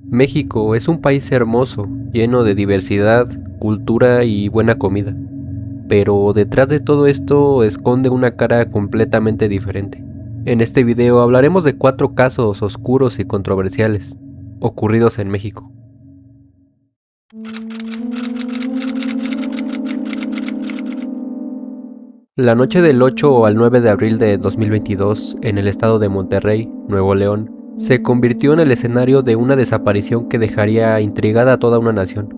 México es un país hermoso, lleno de diversidad, cultura y buena comida, pero detrás de todo esto esconde una cara completamente diferente. En este video hablaremos de 4 casos oscuros y controversiales ocurridos en México. La noche del 8 al 9 de abril de 2022, en el estado de Monterrey, Nuevo León, se convirtió en el escenario de una desaparición que dejaría intrigada a toda una nación.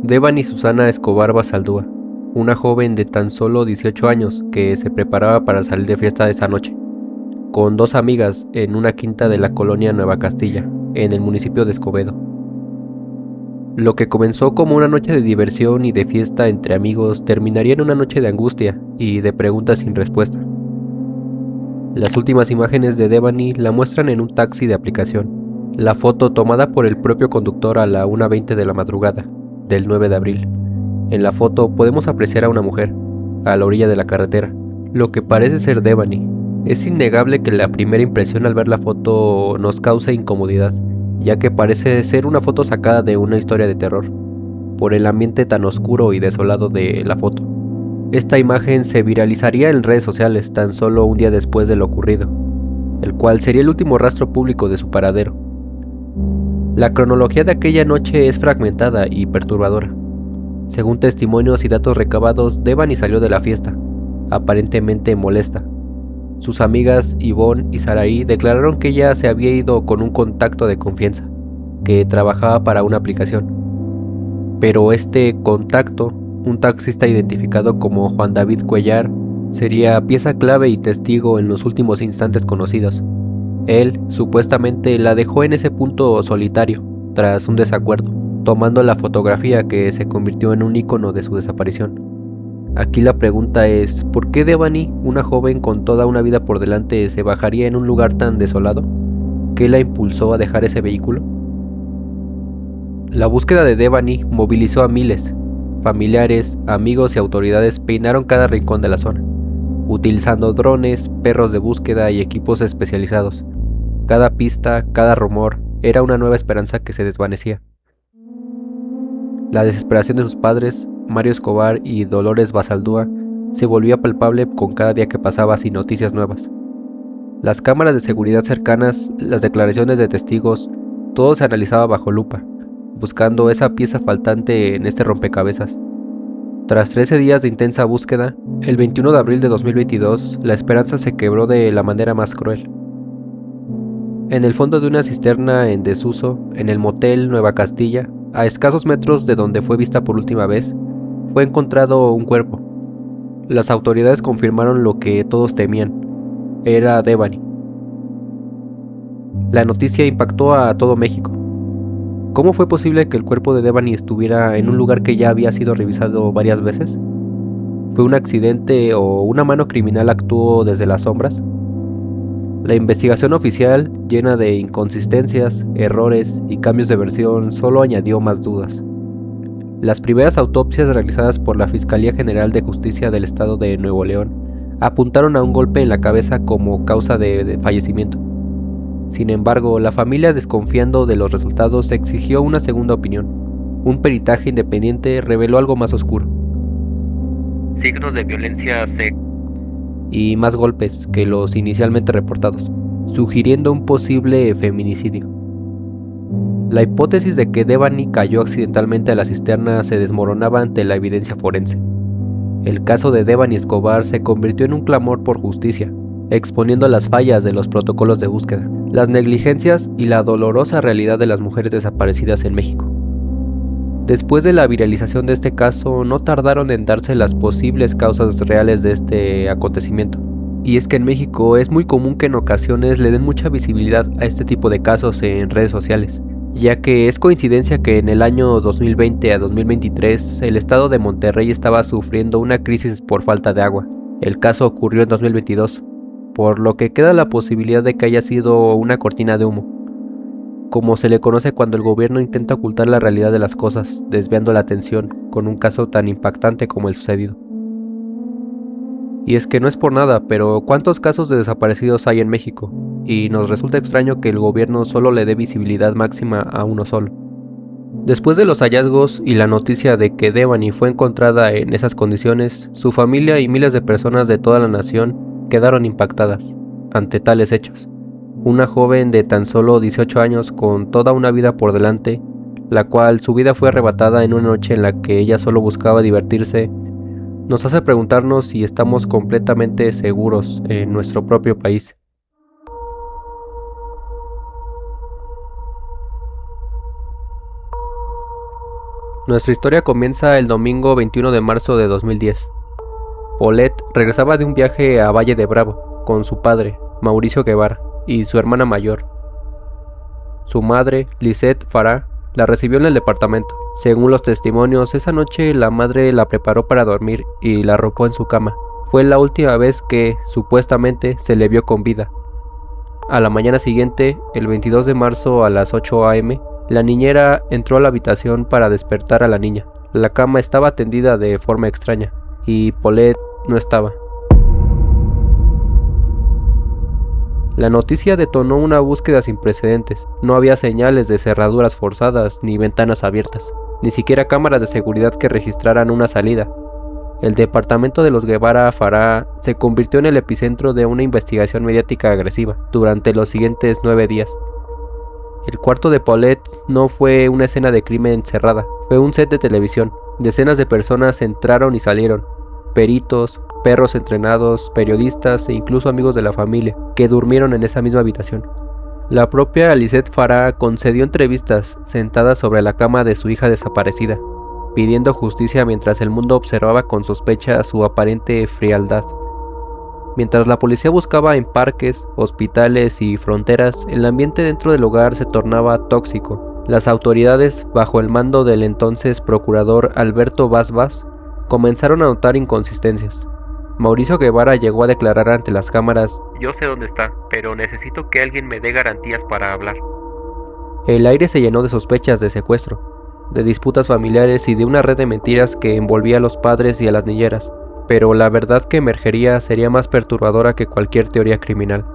Devani Susana Escobar Basaldúa, una joven de tan solo 18 años que se preparaba para salir de fiesta esa noche, con 2 amigas en una quinta de la colonia Nueva Castilla, en el municipio de Escobedo. Lo que comenzó como una noche de diversión y de fiesta entre amigos terminaría en una noche de angustia y de preguntas sin respuesta. Las últimas imágenes de Devani la muestran en un taxi de aplicación, la foto tomada por el propio conductor a la 1:20 de la madrugada del 9 de abril. En la foto podemos apreciar a una mujer, a la orilla de la carretera, lo que parece ser Devani. Es innegable que la primera impresión al ver la foto nos causa incomodidad, ya que parece ser una foto sacada de una historia de terror, por el ambiente tan oscuro y desolado de la foto. Esta imagen se viralizaría en redes sociales tan solo un día después de lo ocurrido, el cual sería el último rastro público de su paradero. La cronología de aquella noche es fragmentada y perturbadora. Según testimonios y datos recabados, Devani salió de la fiesta, aparentemente molesta. Sus amigas Ivonne y Saraí declararon que ella se había ido con un contacto de confianza, que trabajaba para una aplicación. Pero este contacto, un taxista identificado como Juan David Cuellar, sería pieza clave y testigo en los últimos instantes conocidos. Él, supuestamente, la dejó en ese punto solitario, tras un desacuerdo, tomando la fotografía que se convirtió en un icono de su desaparición. Aquí la pregunta es, ¿por qué Devani, una joven con toda una vida por delante, se bajaría en un lugar tan desolado? ¿Qué la impulsó a dejar ese vehículo? La búsqueda de Devani movilizó a miles. Familiares, amigos y autoridades peinaron cada rincón de la zona, utilizando drones, perros de búsqueda y equipos especializados. Cada pista, cada rumor, era una nueva esperanza que se desvanecía. La desesperación de sus padres, Mario Escobar y Dolores Basaldúa, se volvía palpable con cada día que pasaba sin noticias nuevas. Las cámaras de seguridad cercanas, las declaraciones de testigos, todo se analizaba bajo lupa, buscando esa pieza faltante en este rompecabezas. Tras 13 días de intensa búsqueda, el 21 de abril de 2022, la esperanza se quebró de la manera más cruel. En el fondo de una cisterna en desuso, en el motel Nueva Castilla, a escasos metros de donde fue vista por última vez, fue encontrado un cuerpo. Las autoridades confirmaron lo que todos temían: era Devani. La noticia impactó a todo México. ¿Cómo fue posible que el cuerpo de Devani estuviera en un lugar que ya había sido revisado varias veces? ¿Fue un accidente o una mano criminal actuó desde las sombras? La investigación oficial, llena de inconsistencias, errores y cambios de versión, solo añadió más dudas. Las primeras autopsias realizadas por la Fiscalía General de Justicia del Estado de Nuevo León apuntaron a un golpe en la cabeza como causa de fallecimiento. Sin embargo, la familia, desconfiando de los resultados, exigió una segunda opinión. Un peritaje independiente reveló algo más oscuro: signos de violencia y más golpes que los inicialmente reportados, sugiriendo un posible feminicidio. La hipótesis de que Devani cayó accidentalmente a la cisterna se desmoronaba ante la evidencia forense. El caso de Devani Escobar se convirtió en un clamor por justicia, exponiendo las fallas de los protocolos de búsqueda, las negligencias y la dolorosa realidad de las mujeres desaparecidas en México. Después de la viralización de este caso, no tardaron en darse las posibles causas reales de este acontecimiento. Y es que en México es muy común que en ocasiones le den mucha visibilidad a este tipo de casos en redes sociales, ya que es coincidencia que en el año 2020 a 2023 el estado de Monterrey estaba sufriendo una crisis por falta de agua. El caso ocurrió en 2022, por lo que queda la posibilidad de que haya sido una cortina de humo, como se le conoce cuando el gobierno intenta ocultar la realidad de las cosas, desviando la atención con un caso tan impactante como el sucedido. Y es que no es por nada, pero ¿cuántos casos de desaparecidos hay en México? Y nos resulta extraño que el gobierno solo le dé visibilidad máxima a uno solo. Después de los hallazgos y la noticia de que Devani fue encontrada en esas condiciones, su familia y miles de personas de toda la nación quedaron impactadas ante tales hechos. Una joven de tan solo 18 años con toda una vida por delante, la cual su vida fue arrebatada en una noche en la que ella solo buscaba divertirse, nos hace preguntarnos si estamos completamente seguros en nuestro propio país. Nuestra historia comienza el domingo 21 de marzo de 2010. Paulette regresaba de un viaje a Valle de Bravo con su padre, Mauricio Guevara, y su hermana mayor. Su madre, Lisette Farah, la recibió en el departamento. Según los testimonios, esa noche la madre la preparó para dormir y la arropó en su cama. Fue la última vez que, supuestamente, se le vio con vida. A la mañana siguiente, el 22 de marzo a las 8 a.m., la niñera entró a la habitación para despertar a la niña. La cama estaba tendida de forma extraña, y Paulette no estaba. La noticia detonó una búsqueda sin precedentes. No había señales de cerraduras forzadas ni ventanas abiertas, ni siquiera cámaras de seguridad que registraran una salida. El departamento de los Guevara Farah se convirtió en el epicentro de una investigación mediática agresiva durante los siguientes 9 días. El cuarto de Paulette no fue una escena de crimen cerrada, fue un set de televisión. Decenas de personas entraron y salieron, peritos, perros entrenados, periodistas e incluso amigos de la familia, que durmieron en esa misma habitación. La propia Lisette Farah concedió entrevistas sentada sobre la cama de su hija desaparecida, pidiendo justicia mientras el mundo observaba con sospecha su aparente frialdad. Mientras la policía buscaba en parques, hospitales y fronteras, el ambiente dentro del hogar se tornaba tóxico. Las autoridades, bajo el mando del entonces procurador Alberto Vaz Vaz, comenzaron a notar inconsistencias. Mauricio Guevara llegó a declarar ante las cámaras: "Yo sé dónde está, pero necesito que alguien me dé garantías para hablar". El aire se llenó de sospechas de secuestro, de disputas familiares y de una red de mentiras que envolvía a los padres y a las niñeras, pero la verdad que emergería sería más perturbadora que cualquier teoría criminal.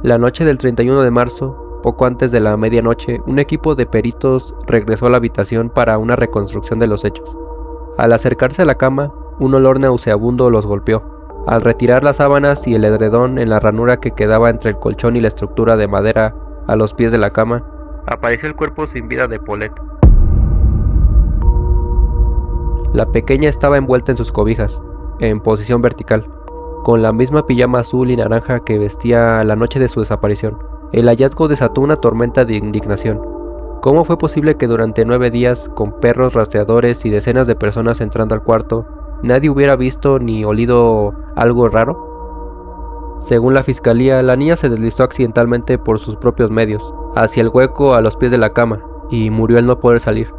La noche del 31 de marzo, poco antes de la medianoche, un equipo de peritos regresó a la habitación para una reconstrucción de los hechos. Al acercarse a la cama, un olor nauseabundo los golpeó. Al retirar las sábanas y el edredón en la ranura que quedaba entre el colchón y la estructura de madera a los pies de la cama, apareció el cuerpo sin vida de Paulette. La pequeña estaba envuelta en sus cobijas, en posición vertical, con la misma pijama azul y naranja que vestía la noche de su desaparición. El hallazgo desató una tormenta de indignación. ¿Cómo fue posible que durante 9 días, con perros rastreadores y decenas de personas entrando al cuarto, nadie hubiera visto ni olido algo raro? Según la fiscalía, la niña se deslizó accidentalmente por sus propios medios, hacia el hueco a los pies de la cama, y murió al no poder salir.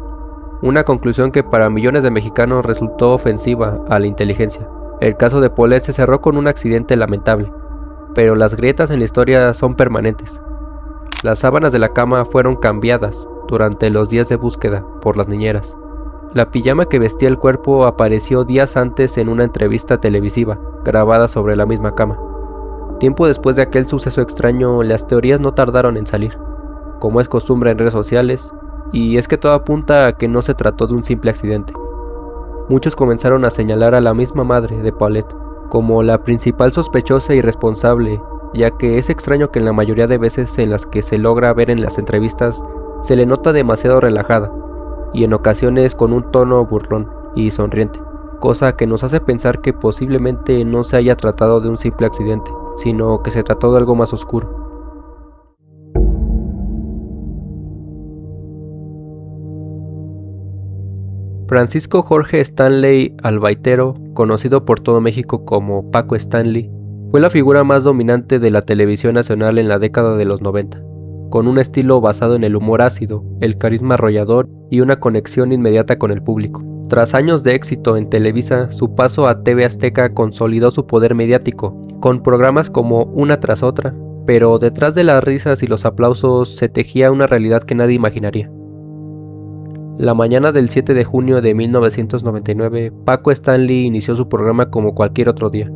Una conclusión que para millones de mexicanos resultó ofensiva a la inteligencia. El caso de Paulette se cerró con un accidente lamentable, pero las grietas en la historia son permanentes. Las sábanas de la cama fueron cambiadas durante los días de búsqueda por las niñeras. La pijama que vestía el cuerpo apareció días antes en una entrevista televisiva, grabada sobre la misma cama. Tiempo después de aquel suceso extraño, las teorías no tardaron en salir, como es costumbre en redes sociales, y es que todo apunta a que no se trató de un simple accidente. Muchos comenzaron a señalar a la misma madre de Paulette como la principal sospechosa y responsable, ya que es extraño que en la mayoría de veces en las que se logra ver en las entrevistas se le nota demasiado relajada, y en ocasiones con un tono burlón y sonriente, cosa que nos hace pensar que posiblemente no se haya tratado de un simple accidente, sino que se trató de algo más oscuro. Francisco Jorge Stanley Albaitero, conocido por todo México como Paco Stanley, fue la figura más dominante de la televisión nacional en la década de los 90, con un estilo basado en el humor ácido, el carisma arrollador y una conexión inmediata con el público. Tras años de éxito en Televisa, su paso a TV Azteca consolidó su poder mediático, con programas como Una tras otra, pero detrás de las risas y los aplausos se tejía una realidad que nadie imaginaría. La mañana del 7 de junio de 1999, Paco Stanley inició su programa como cualquier otro día.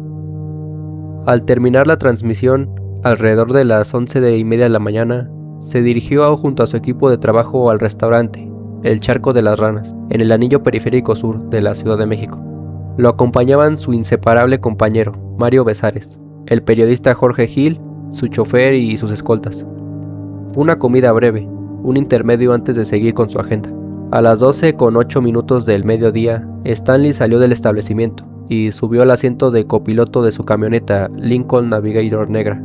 Al terminar la transmisión, alrededor de las 11:30 de la mañana, se dirigió junto a su equipo de trabajo al restaurante El Charco de las Ranas, en el anillo periférico sur de la Ciudad de México. Lo acompañaban su inseparable compañero, Mario Besares, el periodista Jorge Gil, su chofer y sus escoltas. Fue una comida breve, un intermedio antes de seguir con su agenda. A las 12:08 del mediodía, Stanley salió del establecimiento y subió al asiento de copiloto de su camioneta Lincoln Navigator negra.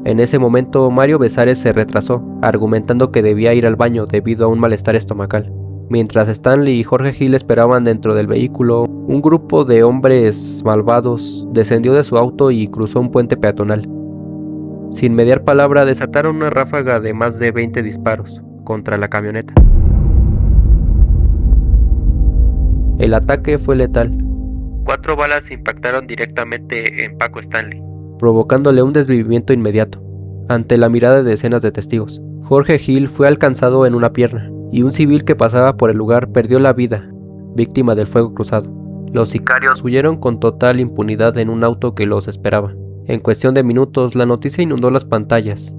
En ese momento, Mario Besares se retrasó, argumentando que debía ir al baño debido a un malestar estomacal. Mientras Stanley y Jorge Gil esperaban dentro del vehículo, un grupo de hombres malvados descendió de su auto y cruzó un puente peatonal. Sin mediar palabra, desataron una ráfaga de más de 20 disparos contra la camioneta. El ataque fue letal. 4 balas impactaron directamente en Paco Stanley, provocándole un desvivimiento inmediato. Ante la mirada de decenas de testigos, Jorge Gil fue alcanzado en una pierna, y un civil que pasaba por el lugar perdió la vida, víctima del fuego cruzado. Los sicarios huyeron con total impunidad en un auto que los esperaba. En cuestión de minutos, la noticia inundó las pantallas.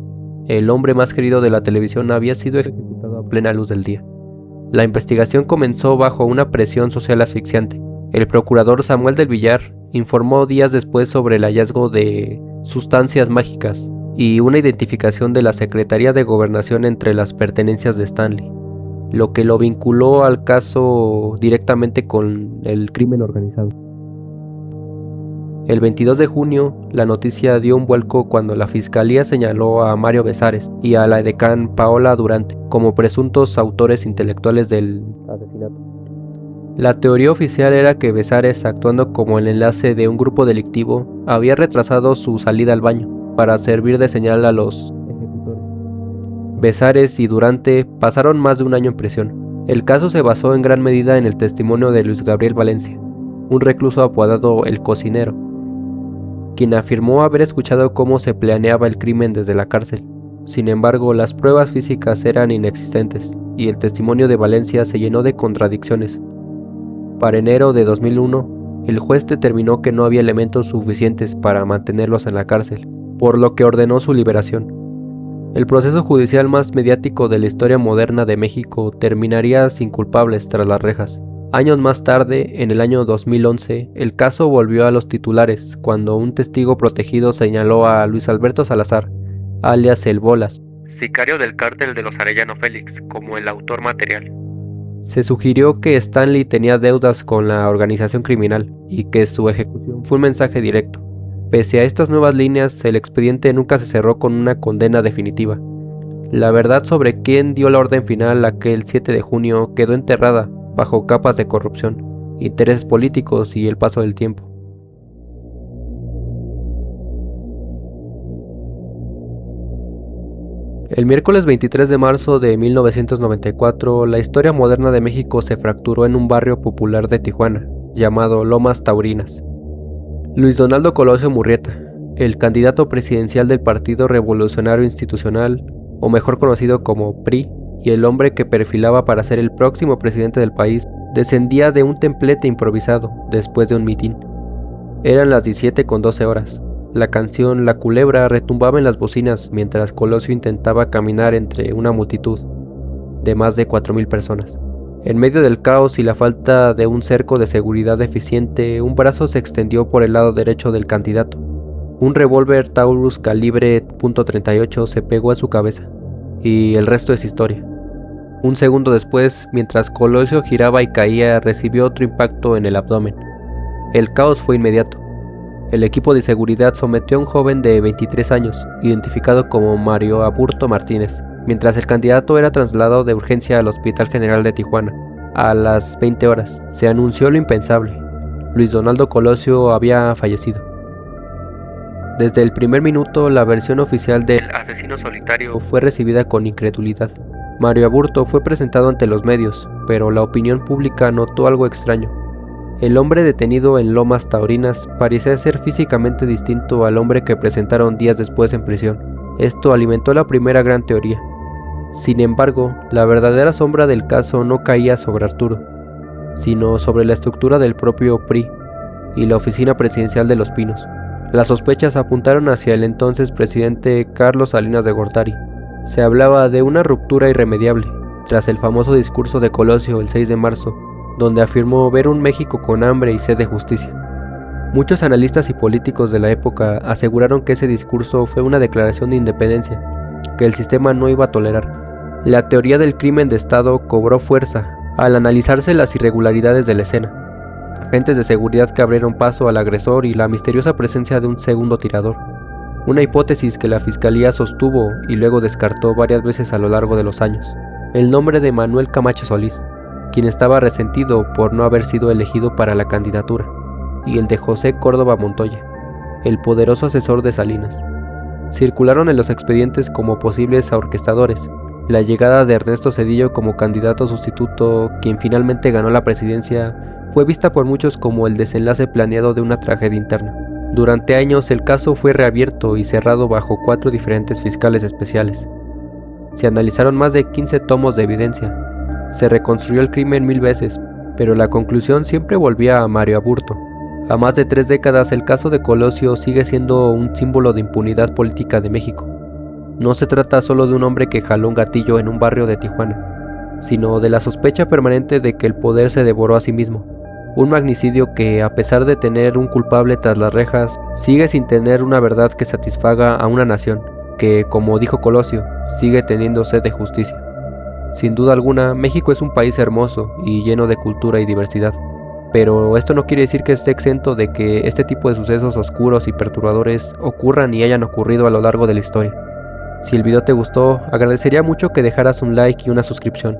El hombre más querido de la televisión había sido ejecutado a plena luz del día. La investigación comenzó bajo una presión social asfixiante. El procurador Samuel del Villar informó días después sobre el hallazgo de sustancias mágicas y una identificación de la Secretaría de Gobernación entre las pertenencias de Stanley, lo que lo vinculó al caso directamente con el crimen organizado. El 22 de junio, la noticia dio un vuelco cuando la fiscalía señaló a Mario Besares y a la edecán Paola Durante como presuntos autores intelectuales del asesinato. La teoría oficial era que Besares, actuando como el enlace de un grupo delictivo, había retrasado su salida al baño para servir de señal a los ejecutores. Besares y Durante pasaron más de un año en prisión. El caso se basó en gran medida en el testimonio de Luis Gabriel Valencia, un recluso apodado El Cocinero, quien afirmó haber escuchado cómo se planeaba el crimen desde la cárcel. Sin embargo, las pruebas físicas eran inexistentes y el testimonio de Valencia se llenó de contradicciones. Para enero de 2001, el juez determinó que no había elementos suficientes para mantenerlos en la cárcel, por lo que ordenó su liberación. El proceso judicial más mediático de la historia moderna de México terminaría sin culpables tras las rejas. Años más tarde, en el año 2011, el caso volvió a los titulares cuando un testigo protegido señaló a Luis Alberto Salazar, alias El Bolas, sicario del cártel de los Arellano Félix, como el autor material. Se sugirió que Stanley tenía deudas con la organización criminal y que su ejecución fue un mensaje directo. Pese a estas nuevas líneas, el expediente nunca se cerró con una condena definitiva. La verdad sobre quién dio la orden final aquel 7 de junio quedó enterrada bajo capas de corrupción, intereses políticos y el paso del tiempo. El miércoles 23 de marzo de 1994, la historia moderna de México se fracturó en un barrio popular de Tijuana, llamado Lomas Taurinas. Luis Donaldo Colosio Murrieta, el candidato presidencial del Partido Revolucionario Institucional, o mejor conocido como PRI, y el hombre que perfilaba para ser el próximo presidente del país, descendía de un templete improvisado después de un mitin. Eran las 17:12. La canción La Culebra retumbaba en las bocinas mientras Colosio intentaba caminar entre una multitud de más de 4,000 personas. En medio del caos y la falta de un cerco de seguridad eficiente, un brazo se extendió por el lado derecho del candidato. Un revólver Taurus calibre .38 se pegó a su cabeza, y el resto es historia. Un segundo después, mientras Colosio giraba y caía, recibió otro impacto en el abdomen. El caos fue inmediato. El equipo de seguridad sometió a un joven de 23 años, identificado como Mario Aburto Martínez, mientras el candidato era trasladado de urgencia al Hospital General de Tijuana. A las 20 horas, se anunció lo impensable. Luis Donaldo Colosio había fallecido. Desde el primer minuto, la versión oficial del asesino solitario fue recibida con incredulidad. Mario Aburto fue presentado ante los medios, pero la opinión pública notó algo extraño. El hombre detenido en Lomas Taurinas parecía ser físicamente distinto al hombre que presentaron días después en prisión. Esto alimentó la primera gran teoría. Sin embargo, la verdadera sombra del caso no caía sobre Arturo, sino sobre la estructura del propio PRI. y la oficina presidencial de Los Pinos. Las sospechas apuntaron hacia el entonces presidente Carlos Salinas de Gortari. Se hablaba de una ruptura irremediable, tras el famoso discurso de Colosio el 6 de marzo, donde afirmó ver un México con hambre y sed de justicia. Muchos analistas y políticos de la época aseguraron que ese discurso fue una declaración de independencia, que el sistema no iba a tolerar. La teoría del crimen de Estado cobró fuerza al analizarse las irregularidades de la escena, agentes de seguridad que abrieron paso al agresor y la misteriosa presencia de un segundo tirador, una hipótesis que la fiscalía sostuvo y luego descartó varias veces a lo largo de los años. El nombre de Manuel Camacho Solís, quien estaba resentido por no haber sido elegido para la candidatura, y el de José Córdoba Montoya, el poderoso asesor de Salinas. Circularon en los expedientes como posibles orquestadores. La llegada de Ernesto Zedillo como candidato sustituto, quien finalmente ganó la presidencia, fue vista por muchos como el desenlace planeado de una tragedia interna. Durante años el caso fue reabierto y cerrado bajo 4 diferentes fiscales especiales. Se analizaron más de 15 tomos de evidencia. Se reconstruyó el crimen 1000 veces, pero la conclusión siempre volvía a Mario Aburto. A más de 3 décadas el caso de Colosio sigue siendo un símbolo de impunidad política de México. No se trata solo de un hombre que jaló un gatillo en un barrio de Tijuana, sino de la sospecha permanente de que el poder se devoró a sí mismo. Un magnicidio que, a pesar de tener un culpable tras las rejas, sigue sin tener una verdad que satisfaga a una nación que, como dijo Colosio, sigue teniendo sed de justicia. Sin duda alguna, México es un país hermoso y lleno de cultura y diversidad. Pero esto no quiere decir que esté exento de que este tipo de sucesos oscuros y perturbadores ocurran y hayan ocurrido a lo largo de la historia. Si el video te gustó, agradecería mucho que dejaras un like y una suscripción.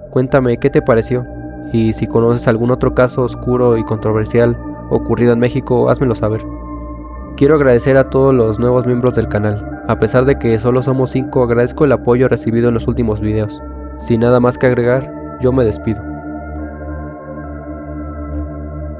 Cuéntame qué te pareció, y si conoces algún otro caso oscuro y controversial ocurrido en México, házmelo saber. Quiero agradecer a todos los nuevos miembros del canal. A pesar de que solo somos 5, agradezco el apoyo recibido en los últimos videos. Sin nada más que agregar, yo me despido.